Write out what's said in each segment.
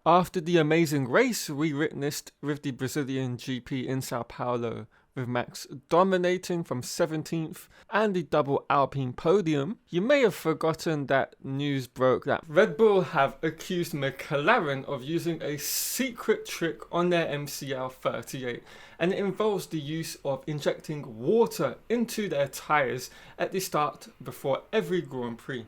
After the amazing race we witnessed with the Brazilian GP in Sao Paulo, with Max dominating from 17th and the double Alpine podium, you may have forgotten that news broke that Red Bull have accused McLaren of using a secret trick on their MCL38, and it involves the use of injecting water into their tyres at the start before every Grand Prix.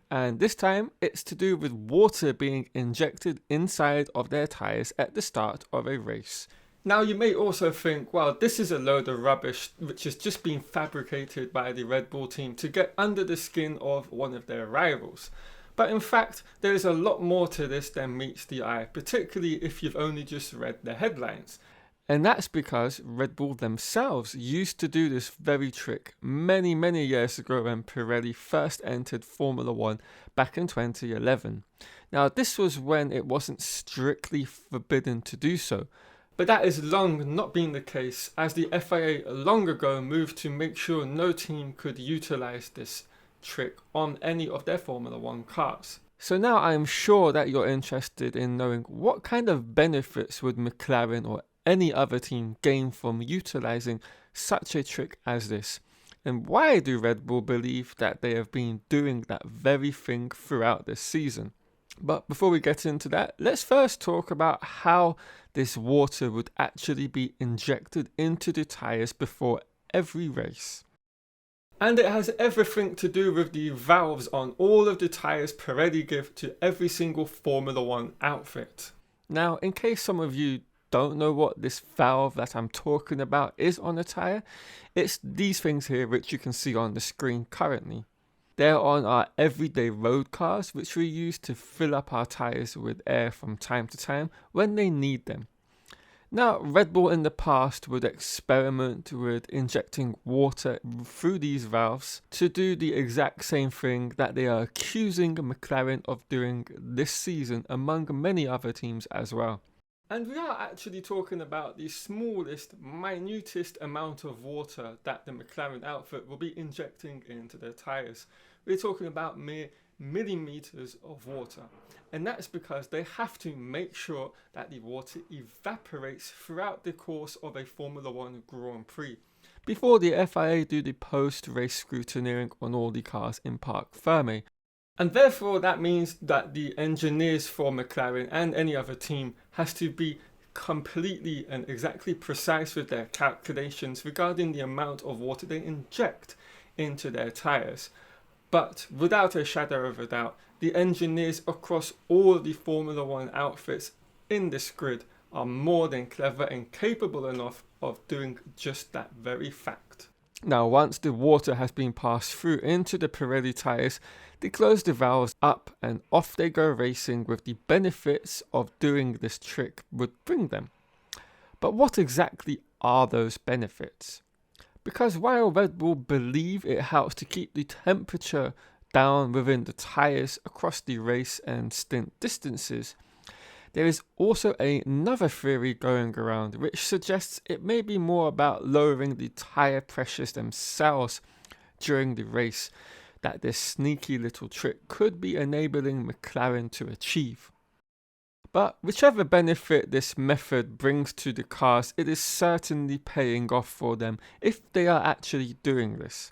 And this time it's to do with water being injected inside of their tyres at the start of a race. Now you may also think, well, this is a load of rubbish which has just been fabricated by the Red Bull team to get under the skin of one of their rivals. But in fact, there is a lot more to this than meets the eye, particularly if you've only just read the headlines. And that's because Red Bull themselves used to do this very trick many years ago when Pirelli first entered Formula 1 back in 2011. Now this was when it wasn't strictly forbidden to do so, but that is long not been the case, as the FIA long ago moved to make sure no team could utilise this trick on any of their Formula 1 cars. So now I am sure that you're interested in knowing what kind of benefits would McLaren or any other team gain from utilising such a trick as this, and why do Red Bull believe that they have been doing that very thing throughout this season. But before we get into that, let's first talk about how this water would actually be injected into the tyres before every race. And it has everything to do with the valves on all of the tyres Pirelli give to every single Formula 1 outfit. Now, in case some of you don't know what this valve that I'm talking about is on a tyre, it's these things here which you can see on the screen currently. They're on our everyday road cars, which we use to fill up our tyres with air from time to time when they need them. Now, Red Bull in the past would experiment with injecting water through these valves to do the exact same thing that they are accusing McLaren of doing this season, among many other teams as well. And we are actually talking about the smallest, minutest amount of water that the McLaren outfit will be injecting into their tyres. We're talking about mere millimeters of water. And that's because they have to make sure that the water evaporates throughout the course of a Formula 1 Grand Prix, before the FIA do the post-race scrutineering on all the cars in Parc Fermé. And therefore that means that the engineers for McLaren and any other team has to be completely and exactly precise with their calculations regarding the amount of water they inject into their tyres. But without a shadow of a doubt, the engineers across all the Formula 1 outfits in this grid are more than clever and capable enough of doing just that very fact. Now, once the water has been passed through into the Pirelli tyres, they close the valves up and off they go racing, with the benefits of doing this trick would bring them. But what exactly are those benefits? Because while Red Bull believe it helps to keep the temperature down within the tyres across the race and stint distances, there is also another theory going around which suggests it may be more about lowering the tyre pressures themselves during the race that this sneaky little trick could be enabling McLaren to achieve. But whichever benefit this method brings to the cars, it is certainly paying off for them if they are actually doing this.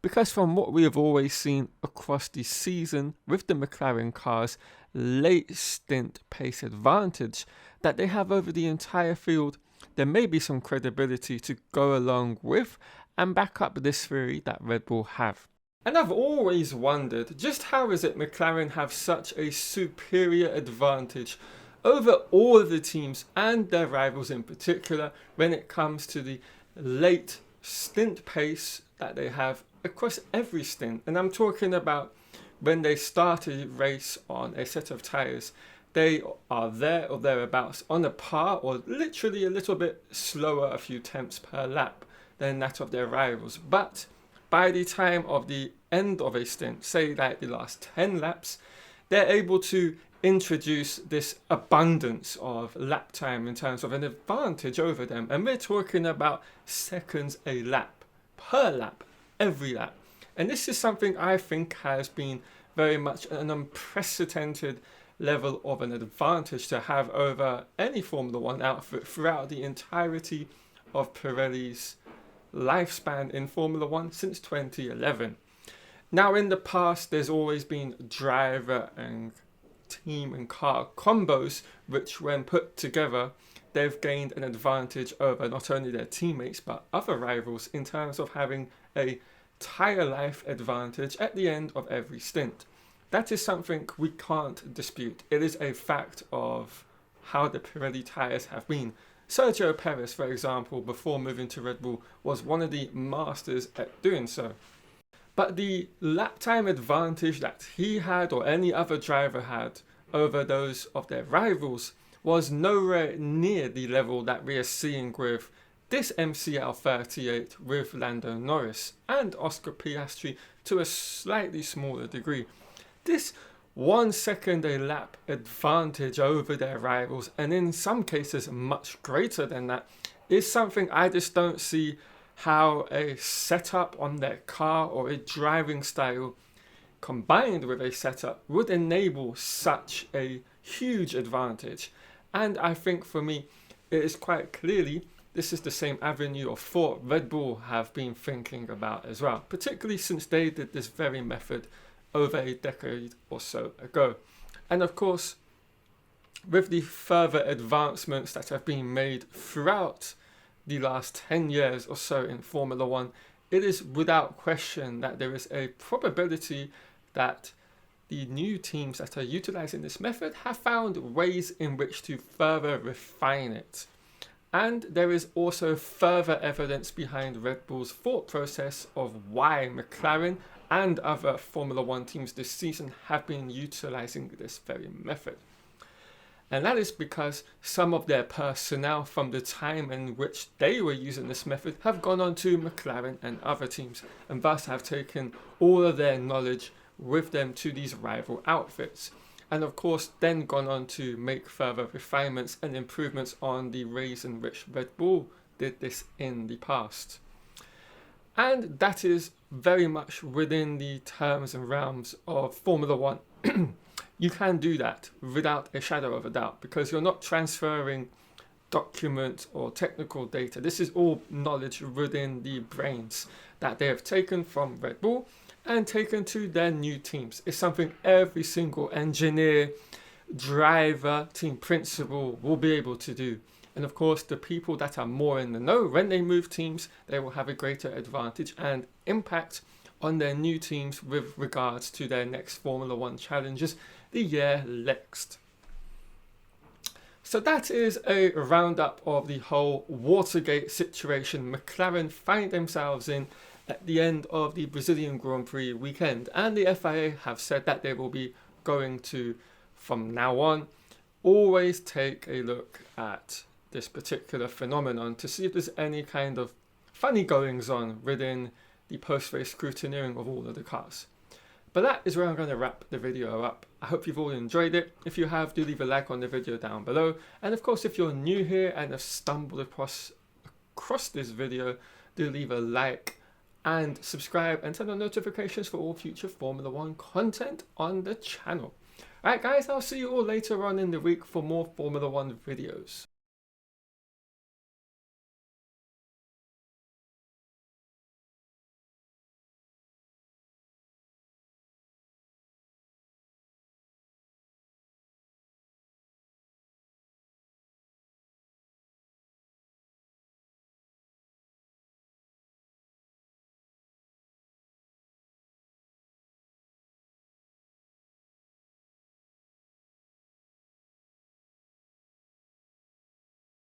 Because from what we have always seen across the season with the McLaren cars' late stint pace advantage that they have over the entire field, there may be some credibility to go along with and back up this theory that Red Bull have. And I've always wondered, just how is it McLaren have such a superior advantage over all of the teams and their rivals in particular when it comes to the late stint pace that they have across every stint. And I'm talking about when they start a race on a set of tyres, they are there or thereabouts on a par or literally a little bit slower, a few tenths per lap than that of their rivals. But by the time of the end of a stint, say like the last 10 laps, they're able to introduce this abundance of lap time in terms of an advantage over them. And we're talking about seconds a lap, per lap, every lap. And this is something I think has been very much an unprecedented level of an advantage to have over any Formula One outfit throughout the entirety of Pirelli's lifespan in Formula One since 2011. Now, in the past, there's always been driver and team and car combos, which when put together, they've gained an advantage over not only their teammates but other rivals in terms of having a tyre life advantage at the end of every stint. That is something we can't dispute. It is a fact of how the Pirelli tyres have been. Sergio Perez, for example, before moving to Red Bull, was one of the masters at doing so. But the lap time advantage that he had or any other driver had over those of their rivals was nowhere near the level that we are seeing with this MCL38 with Lando Norris and Oscar Piastri to a slightly smaller degree. This 1 second a lap advantage over their rivals, and in some cases much greater than that, is something I just don't see how a setup on their car or a driving style combined with a setup would enable such a huge advantage. And I think for me, it is quite clearly this is the same avenue or thought Red Bull have been thinking about as well, particularly since they did this very method over a decade or so ago. And of course, with the further advancements that have been made throughout the last 10 years or so in Formula One, it is without question that there is a probability that the new teams that are utilizing this method have found ways in which to further refine it. And there is also further evidence behind Red Bull's thought process of why McLaren and other Formula One teams this season have been utilizing this very method. And that is because some of their personnel from the time in which they were using this method have gone on to McLaren and other teams, and thus have taken all of their knowledge with them to these rival outfits. And of course then gone on to make further refinements and improvements on the ways in which Red Bull did this in the past. And that is very much within the terms and realms of Formula One. You can do that without a shadow of a doubt, because you're not transferring document or technical data. This is all knowledge within the brains that they have taken from Red Bull and taken to their new teams. It's something every single engineer, driver, team principal will be able to do. And of course, the people that are more in the know, when they move teams, they will have a greater advantage and impact on their new teams with regards to their next Formula One challenges the year next. So that is a roundup of the whole Watergate situation McLaren find themselves in at the end of the Brazilian Grand Prix weekend. And the FIA have said that they will be going to, from now on, always take a look at this particular phenomenon to see if there's any kind of funny goings on within the post-race scrutineering of all of the cars. But that is where I'm going to wrap the video up. I hope you've all enjoyed it. If you have, do leave a like on the video down below. And of course, if you're new here and have stumbled across this video, do leave a like and subscribe and turn on notifications for all future Formula One content on the channel. Alright guys, I'll see you all later on in the week for more Formula One videos.